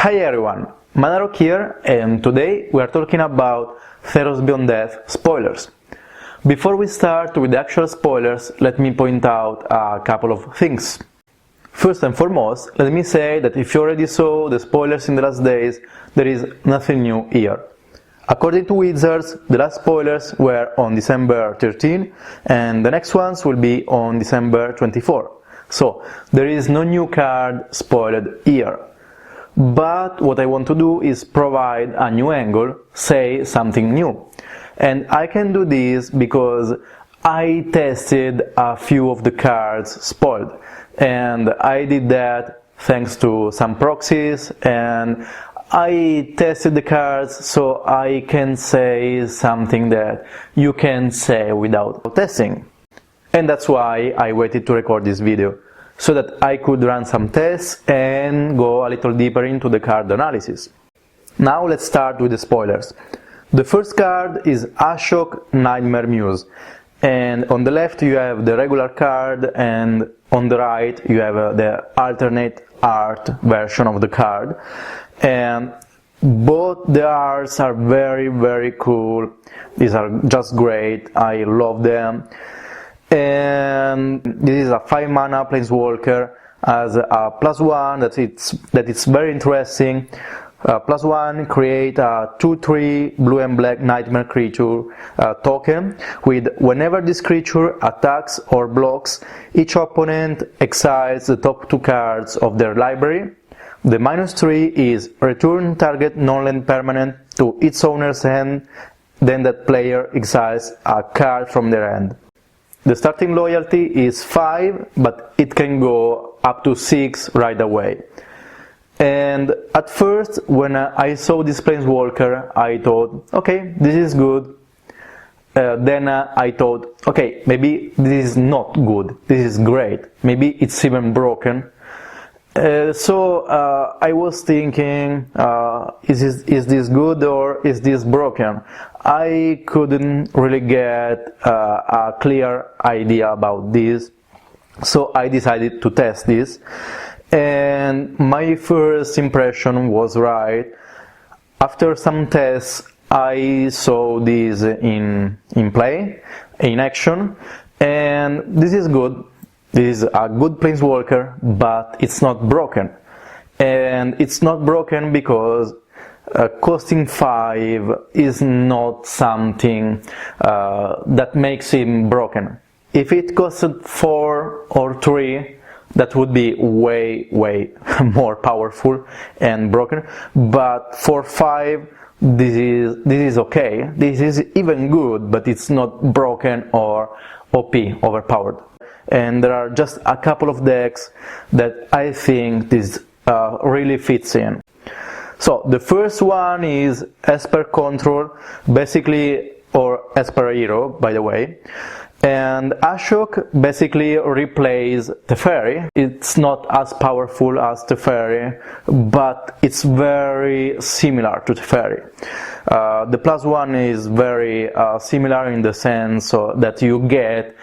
Hi everyone, Manarok here, and today we are talking about Theros Beyond Death Spoilers. Before we start with the actual spoilers, let me point out a couple of things. First and foremost, let me say that if you already saw the spoilers in the last days, there is nothing new here. According to Wizards, the last spoilers were on December 13 and the next ones will be on December 24. So, there is no new card spoiled here. But what I want to do is provide a new angle, say something new. And I can do this because I tested a few of the cards spoiled. And I did that thanks to some proxies, and I tested the cards so I can say something that you can say without testing. And that's why I waited to record this video, so that I could run some tests and go a little deeper into the card analysis. Now let's start with the spoilers. The first card is Ashok Nightmare Muse, and on the left you have the regular card, and on the right you have the alternate art version of the card. And both the arts are very cool. These are just great, I love them. And this is a 5 mana planeswalker, as a +1 that it's very interesting. +1, create a 2/3 blue and black nightmare creature token with whenever this creature attacks or blocks, each opponent exiles the top 2 cards of their library. The -3 is return target non-land permanent to its owner's hand, then that player exiles a card from their hand. The starting loyalty is 5, but it can go up to 6 right away. And at first, when I saw this planeswalker, I thought, okay, this is good. Then I thought, okay, maybe this is not good, this is great, maybe it's even broken. So I was thinking, is this good or is this broken? I couldn't really get a clear idea about this, so I decided to test this, and my first impression was right. After some tests, I saw this in play, in action, and this is good. This is a good planeswalker, but it's not broken. And it's not broken because costing 5 is not something that makes him broken. If it costed 4 or 3, that would be way more powerful and broken. But for 5, this is okay. This is even good, but it's not broken or OP, overpowered. And there are just a couple of decks that I think this really fits in. So the first one is Esper Control, basically, or Esper Hero, by the way. And Ashok basically replaces Teferi. It's not as powerful as Teferi, but it's very similar to Teferi. The +1 is very similar in the sense that you get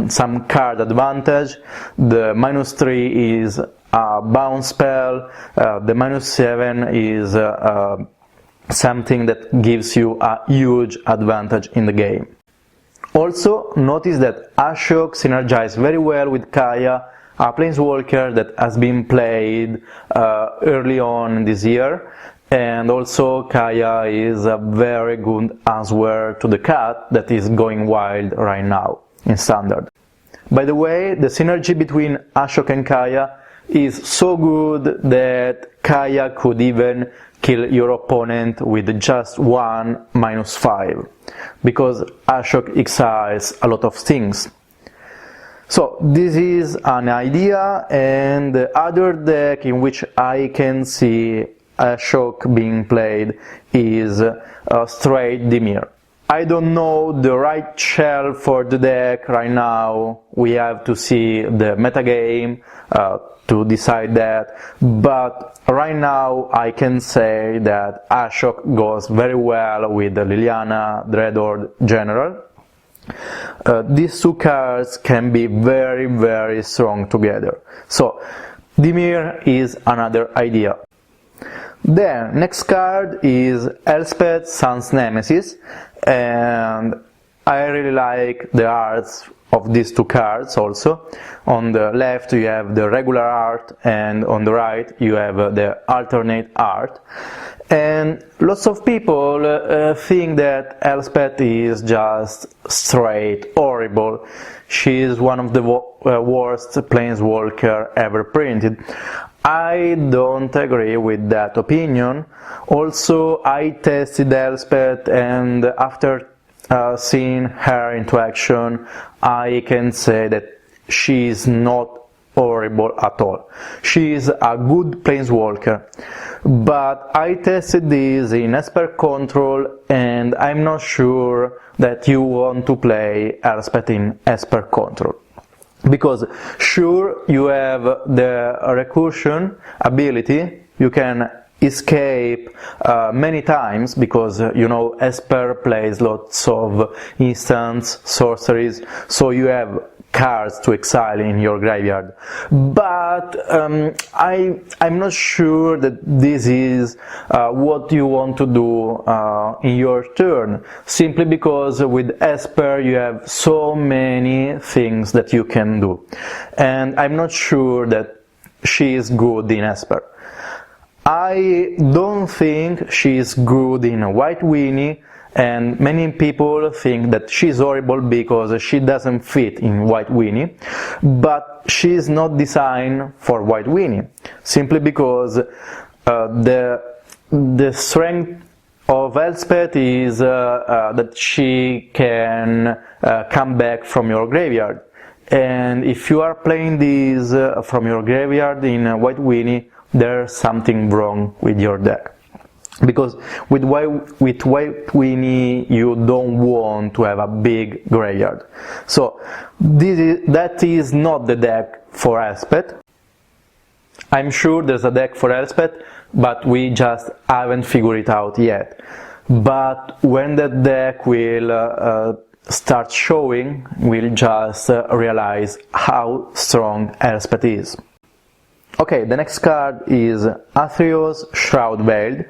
some card advantage. The -3 is a bounce spell. The -7 is something that gives you a huge advantage in the game. Also, notice that Ashok synergizes very well with Kaya, a planeswalker that has been played early on this year. And also Kaya is a very good answer to the cat that is going wild right now in Standard. By the way, the synergy between Ashok and Kaya is so good that Kaya could even kill your opponent with just 1 -5, because Ashok exiles a lot of things. So this is an idea, and the other deck in which I can see Ashok being played is straight Dimir. I don't know the right shell for the deck right now. We have to see the metagame to decide that, but right now I can say that Ashok goes very well with the Liliana Dreadhorde General. These 2 cards can be very strong together. So Dimir is another idea. Then, next card is Elspeth, Sun's Nemesis, and I really like the arts of these two cards also. On the left you have the regular art, and on the right you have the alternate art. And lots of people think that Elspeth is just straight horrible. She is one of the worst planeswalker ever printed. I don't agree with that opinion. Also, I tested Elspeth, and after seeing her into action, I can say that she is not horrible at all. She is a good planeswalker, but I tested this in Esper Control, and I'm not sure that you want to play Elspeth in Esper Control. Because sure, you have the recursion ability, you can escape many times, because you know Esper plays lots of instants, sorceries, so you have cards to exile in your graveyard. But I'm not sure that this is what you want to do in your turn, simply because with Esper you have so many things that you can do, and I'm not sure that she is good in Esper. I don't think she is good in White Weenie, and many people think that she's horrible because she doesn't fit in White Weenie, but she is not designed for White Weenie, simply because the strength of Elspeth is that she can come back from your graveyard, and if you are playing this from your graveyard in White Weenie, there's something wrong with your deck. Because with White Weenie you don't want to have a big graveyard. So that is not the deck for Elspeth. I'm sure there's a deck for Elspeth, but we just haven't figured it out yet. But when that deck will start showing, we'll just realize how strong Elspeth is. Okay, the next card is Athreos Shroud Veiled,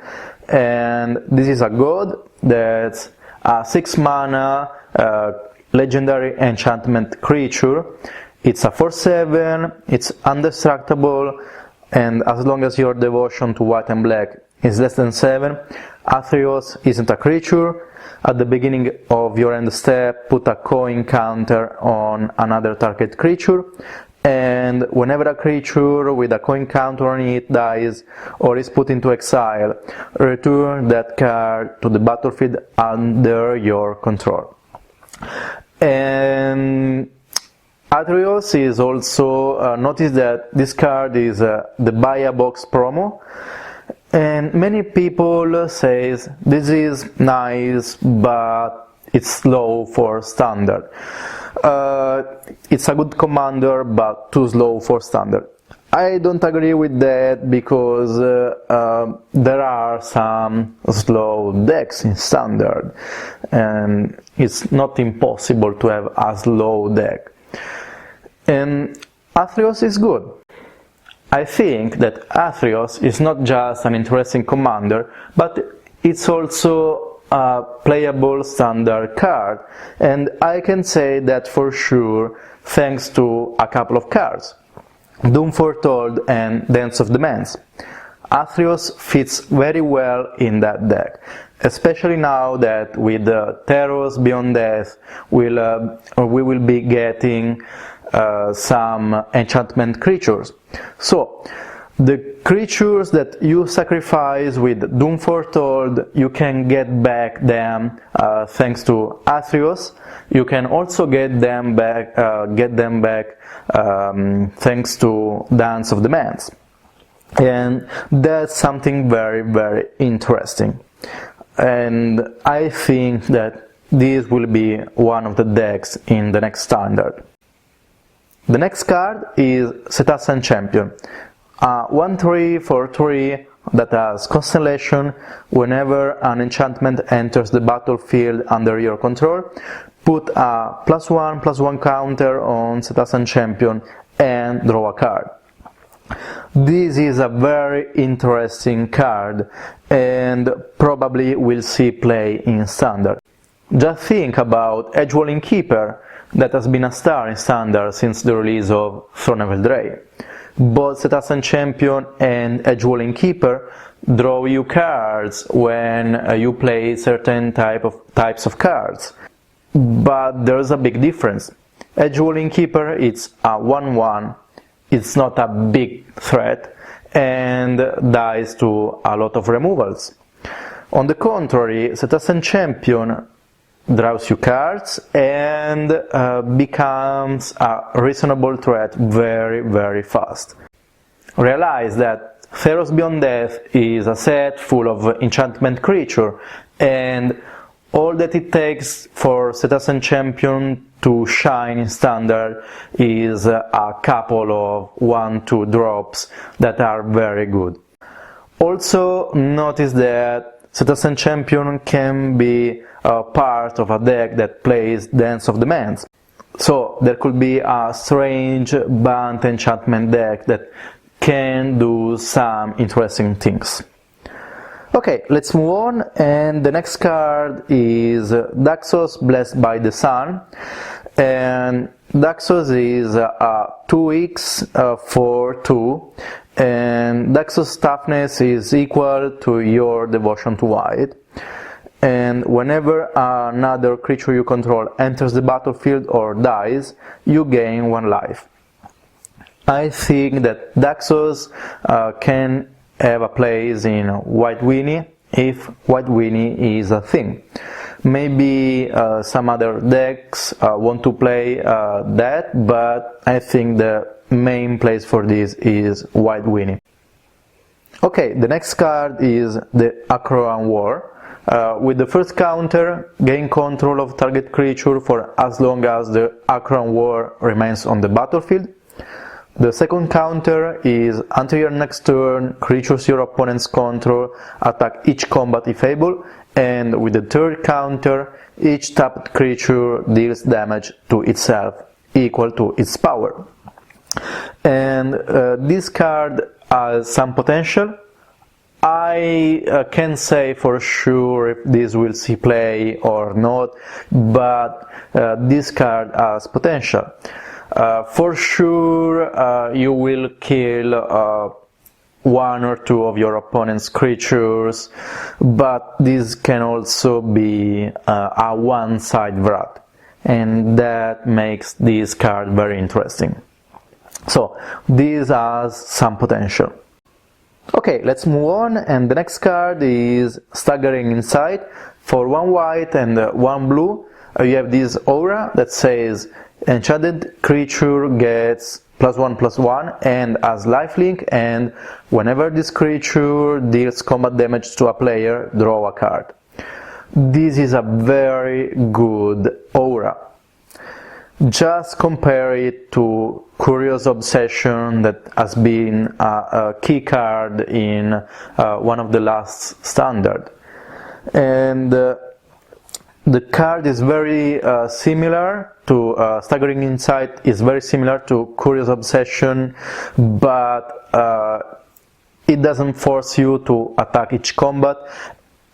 and this is a god that's a 6 mana legendary enchantment creature. It's a 4/7, it's indestructible, and as long as your devotion to white and black is less than 7, Athreos isn't a creature. At the beginning of your end step, put a coin counter on another target creature, and whenever a creature with a coin counter on it dies or is put into exile, return that card to the battlefield under your control. And Athreos is also, notice that this card is the buy a box promo, and many people say this is nice but it's slow for standard. It's a good commander but too slow for standard. I don't agree with that, because there are some slow decks in standard, and it's not impossible to have a slow deck. And Athreos is good. I think that Athreos is not just an interesting commander, but it's also a playable standard card, and I can say that for sure thanks to a couple of cards, Doom Foretold and Dance of Demands. Athreos fits very well in that deck, especially now that with Theros Beyond Death we will be getting some enchantment creatures. So the creatures that you sacrifice with Doom Foretold, you can get back them thanks to Athreos. You can also get them back thanks to Dance of Demands. And that's something very, very interesting. And I think that this will be one of the decks in the next standard. The next card is Cetacean Champion. 1/3 for 3 that has Constellation. Whenever an enchantment enters the battlefield under your control, put a +1/+1 counter on Cetacean Champion and draw a card. This is a very interesting card and probably will see play in Standard. Just think about Edgewalling Keeper, that has been a star in Standard since the release of Throne of Eldraine. Both Cetacean Champion and Edgewalling Keeper draw you cards when you play certain types of cards. But there's a big difference. Edgewalling Keeper is a 1/1, it's not a big threat, and dies to a lot of removals. On the contrary, Cetacean Champion draws you cards and becomes a reasonable threat very fast. Realize that Theros Beyond Death is a set full of enchantment creature, and all that it takes for Cetacean Champion to shine in Standard is a couple of 1-2 drops that are very good. Also notice that Cetacean Champion can be a part of a deck that plays Dance of Demands. So there could be a strange Bant enchantment deck that can do some interesting things. Okay, let's move on, and the next card is Daxos Blessed by the Sun. And Daxos is a 2x for 2, and Daxos toughness is equal to your devotion to white. And whenever another creature you control enters the battlefield or dies, you gain 1 life. I think that Daxos can have a place in White Winnie if White Winnie is a thing. Maybe some other decks want to play that, but I think the main place for this is White Winnie. Okay, the next card is the Akroan War. With the first counter, gain control of target creature for as long as the Akroan War remains on the battlefield. The second counter is, until your next turn, creatures your opponents control attack each combat if able, and with the third counter, each tapped creature deals damage to itself equal to its power. And this card has some potential. I can't say for sure if this will see play or not, but this card has potential. For sure you will kill 1 or 2 of your opponent's creatures, but this can also be a one-side wrath, and that makes this card very interesting. So this has some potential. Okay, let's move on, and the next card is Staggering Insight. For 1 white and 1 blue, you have this aura that says enchanted creature gets +1/+1 and has lifelink, and whenever this creature deals combat damage to a player, draw a card. This is a very good aura. Just compare it to Curious Obsession, that has been a key card in one of the last Standard. And the card is very similar to Staggering Insight, is very similar to Curious Obsession, but it doesn't force you to attack each combat,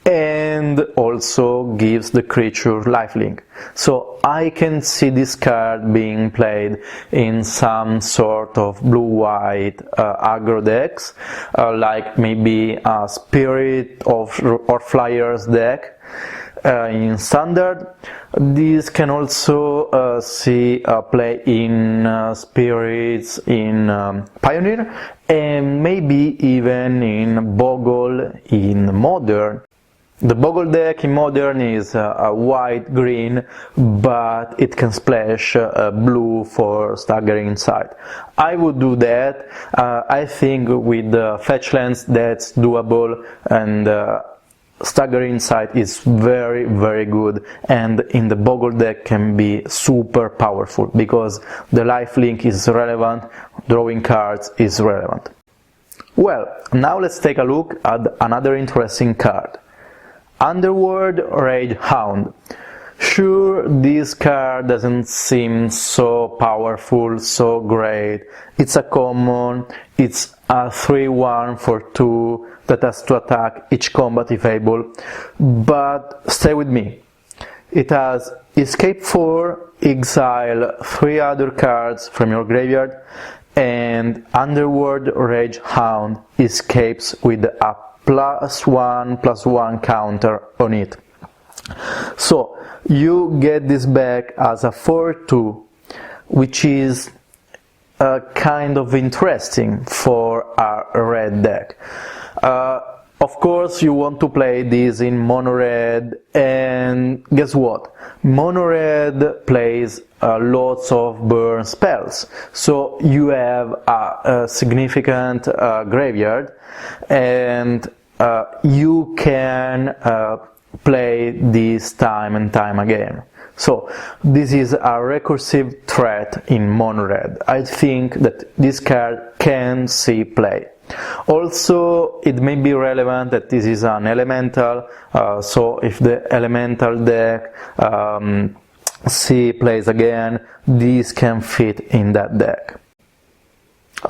and also gives the creature lifelink. So I can see this card being played in some sort of blue-white aggro decks, like maybe a Spirit or Flyers deck. In Standard, this can also see play in Spirits in Pioneer, and maybe even in Bogle in Modern. The Bogle deck in Modern is a white-green, but it can splash blue for Staggering Insight. I would do that. I think with the fetch lands that's doable, and Staggering Insight is very good, and in the Bogle deck can be super powerful because the lifelink is relevant, drawing cards is relevant. Well, now let's take a look at another interesting card. Underworld Rage Hound. Sure, this card doesn't seem so powerful, so great. It's a common, it's a 3/1 for 2 that has to attack each combat if able, but stay with me. It has Escape 4, exile 3 other cards from your graveyard, and Underworld Rage Hound escapes with a +1/+1 counter on it. So you get this back as a 4/2, which is kind of interesting for a red deck. Of course, you want to play this in mono red, and guess what? Mono red plays lots of burn spells, so you have a significant graveyard, and you can play this time and time again. So this is a recursive threat in mono red. I think that this card can see play. Also, it may be relevant that this is an elemental, so if the elemental deck see plays again, this can fit in that deck.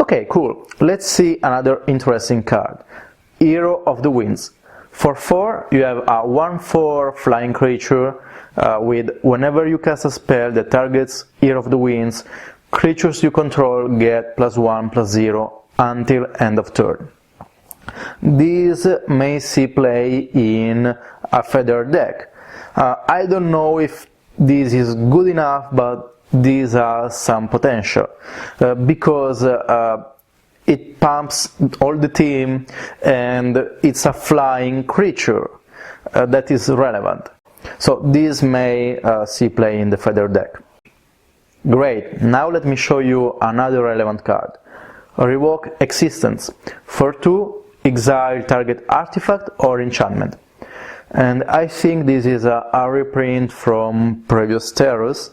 Okay, cool. Let's see another interesting card, Hero of the Winds. For 4, you have a 1/4 flying creature with whenever you cast a spell that targets Hero of the Winds, creatures you control get +1/+0 until end of turn. This may see play in a feather deck. I don't know if this is good enough, but this has some potential because it pumps all the team and it's a flying creature that is relevant. So this may see play in the feather deck. Great, now let me show you another relevant card. Revoke Existence. For 2, exile target artifact or enchantment. And I think this is a reprint from previous Theros,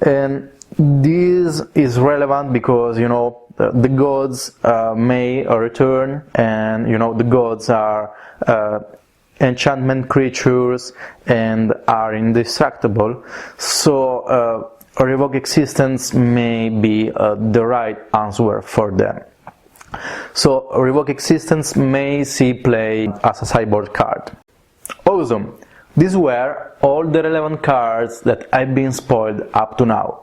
and this is relevant because, you know, the gods may return, and you know the gods are enchantment creatures and are indestructible, so Revoke Existence may be the right answer for them. So Revoke Existence may see play as a sideboard card. Awesome! These were all the relevant cards that I've been spoiled up to now.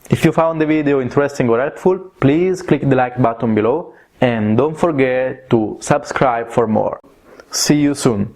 If you found the video interesting or helpful, please click the like button below and don't forget to subscribe for more. See you soon!